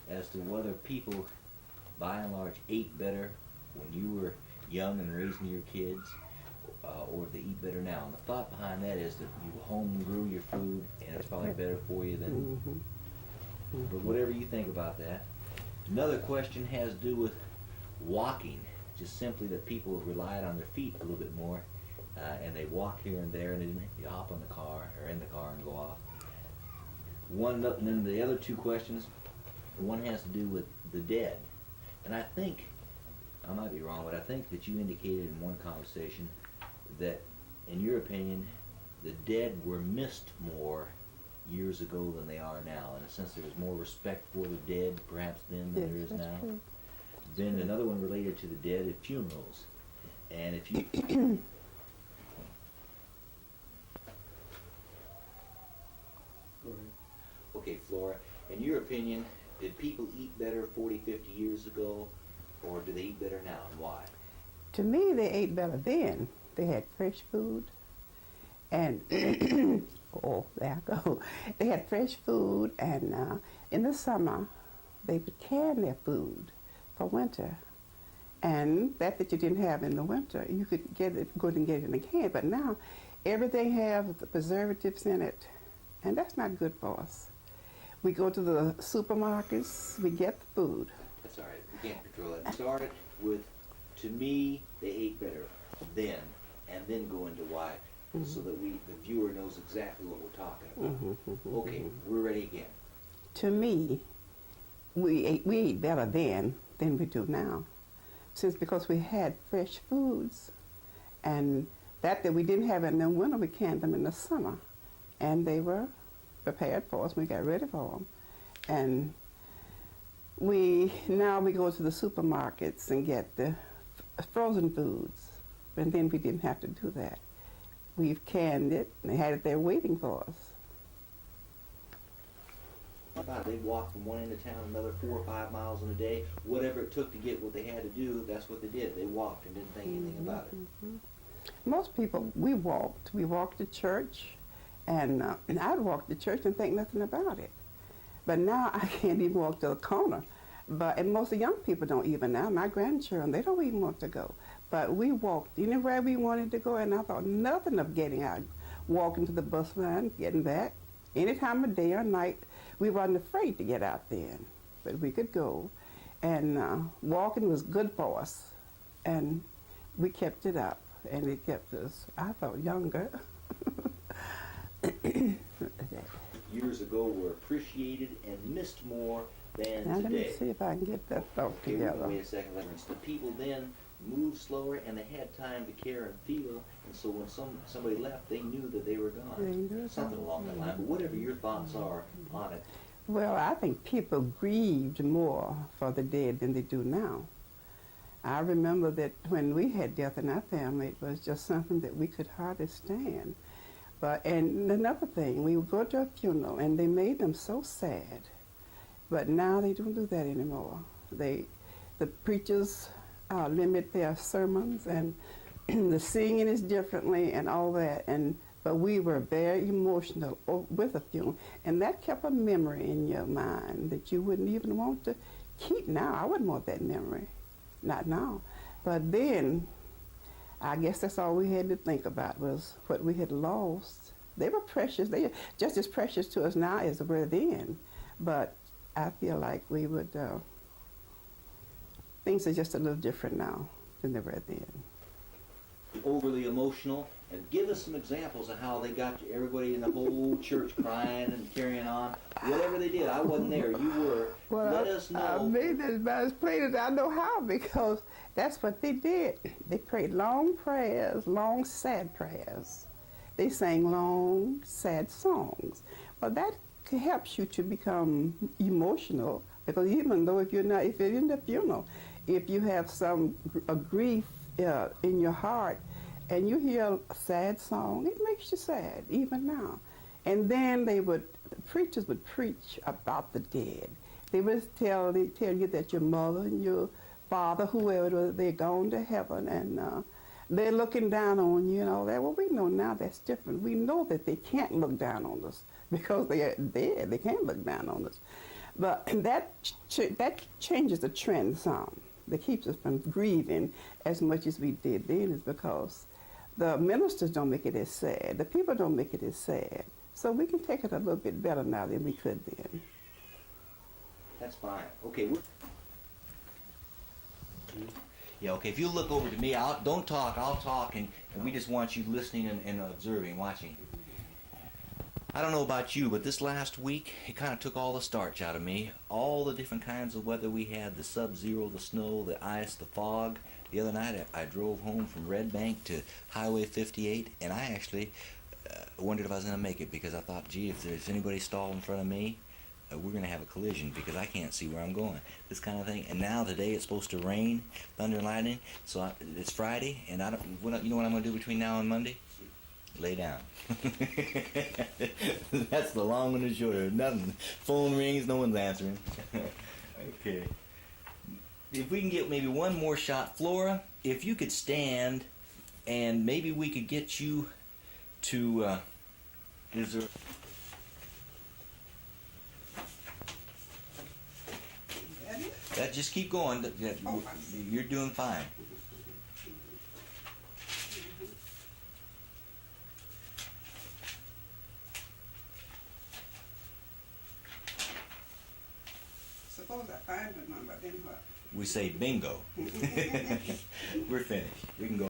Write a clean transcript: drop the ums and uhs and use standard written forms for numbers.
as to whether people, by and large, ate better when you were young and raising your kids, or if they eat better now. And the thought behind that is that you home grew your food, and it's probably better for you than. But whatever you think about that. Another question has to do with walking. Just simply that people relied on their feet a little bit more, and they walked here and there, and they didn't hop on the car or in the car and go off. And then the other two questions, one has to do with the dead. And I think, I might be wrong, but I think that you indicated in one conversation that, in your opinion, the dead were missed more years ago than they are now. In a sense, there was more respect for the dead, perhaps then, than there is now. True. Then another one related to the dead at funerals. And if you... Okay, Flora, in your opinion, did people eat better 40, 50 years ago, or do they eat better now, and why? To me, they ate better then. They had fresh food, and oh, there I go. They had fresh food, and in the summer, they would can their food for winter. And that you didn't have in the winter, you could go and get it in a can. But now, everything has the preservatives in it, and that's not good for us. We go to the supermarkets, we get the food. That's all right. We can't control that. Start with, to me, they ate better then, and then go into why, so that the viewer knows exactly what we're talking about. Okay, we're ready again. To me, we ate better then than we do now, because we had fresh foods, and that we didn't have in the winter, we canned them in the summer, and they were prepared for us. We got ready for them, and now we go to the supermarkets and get the frozen foods, and then we didn't have to do that. We've canned it, and they had it there waiting for us. They walked from one end of town another 4 or 5 miles in a day. Whatever it took to get what they had to do, that's what they did. They walked and didn't think anything about it. Most people, we walked. We walked to church, and I'd walk to church and think nothing about it. But now I can't even walk to the corner. And most of the young people don't even now. My grandchildren, they don't even want to go. But we walked anywhere we wanted to go, and I thought nothing of getting out, walking to the bus line, getting back. Any time of day or night, we wasn't afraid to get out then, but we could go. And walking was good for us, and we kept it up, and it kept us, I thought, younger. Years ago were appreciated and missed more than now today. Let me see if I can get that thought together. Wait a second, Leverance. The people then moved slower, and they had time to care and feel, and so when somebody left, they knew that they were gone. Something along that line. But whatever your thoughts are on it. Well, I think people grieved more for the dead than they do now. I remember that when we had death in our family, it was just something that we could hardly stand. And another thing, we would go to a funeral, and they made them so sad. But now they don't do that anymore. The preachers limit their sermons, and the singing is differently and all that. But we were very emotional with a funeral, and that kept a memory in your mind that you wouldn't even want to keep now. I wouldn't want that memory, not now. But then, I guess that's all we had to think about was what we had lost. They were precious. They are just as precious to us now as they were then. But I feel like we would, things are just a little different now than they were then. Overly emotional, and give us some examples of how they got everybody in the whole church crying and carrying on. Whatever they did, I wasn't there. You were. Well, let us know. I made it about as plain as I know how, because that's what they did. They prayed long prayers, long sad prayers. They sang long sad songs. Well, that helps you to become emotional, because even though if you're in the funeral, if you have a grief in your heart, and you hear a sad song, it makes you sad, even now. And then the preachers would preach about the dead. They would tell you that your mother and your father, whoever it was, they're gone to heaven, and they're looking down on you and all that. Well, we know now that's different. We know that they can't look down on us because they are dead. They can't look down on us. But that changes the trend some. That keeps us from grieving as much as we did then is because the ministers don't make it as sad. The people don't make it as sad. So we can take it a little bit better now than we could then. That's fine. Okay. Yeah, okay. If you look over to me, don't talk, I'll talk, and we just want you listening and observing, watching. I don't know about you, but this last week, it kind of took all the starch out of me. All the different kinds of weather we had, the sub-zero, the snow, the ice, the fog. The other night, I drove home from Red Bank to Highway 58, and I actually wondered if I was going to make it, because I thought, gee, if there's anybody stalled in front of me, we're going to have a collision, because I can't see where I'm going. This kind of thing. And now, today, it's supposed to rain, thunder and lightning, so it's Friday, and you know what I'm going to do between now and Monday? Lay down. That's the long and the short of it. Nothing. Phone rings, no one's answering. Okay. If we can get maybe one more shot. Flora, if you could stand, and maybe we could get you to, is there... Just keep going. You're doing fine. Suppose I find the number, then what? We say bingo. We're finished. We can go.